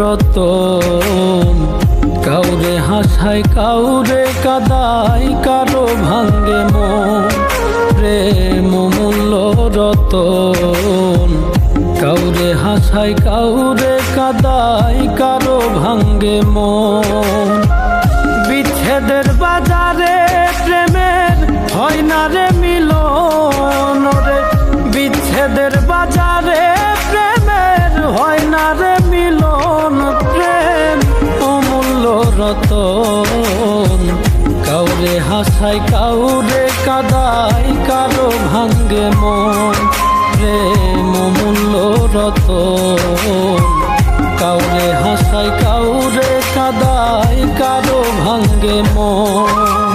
রতন। কাউরে হাসায় কাউরে কাদায়, কারো ভাঙ্গে মন। প্রেম মূল্য রতন। কাউরে হাসায় কাউরে কাদায়, কারো ভাঙ্গে মন। বিচ্ছেদের বাজারে প্রেমের হয় না রে মিলন রে। বিচ্ছেদের বাজারে প্রেমের হয় না রে মিলন। প্রেম অমূল্য রতন। কাউরে হাসায় কাউরে কাদায়, কারো ভাঙ্গে মন। প্রেম অমূল্য রতন। কাউরে হাসায় কাউরে কাদায়, কারো ভাঙ্গে মন।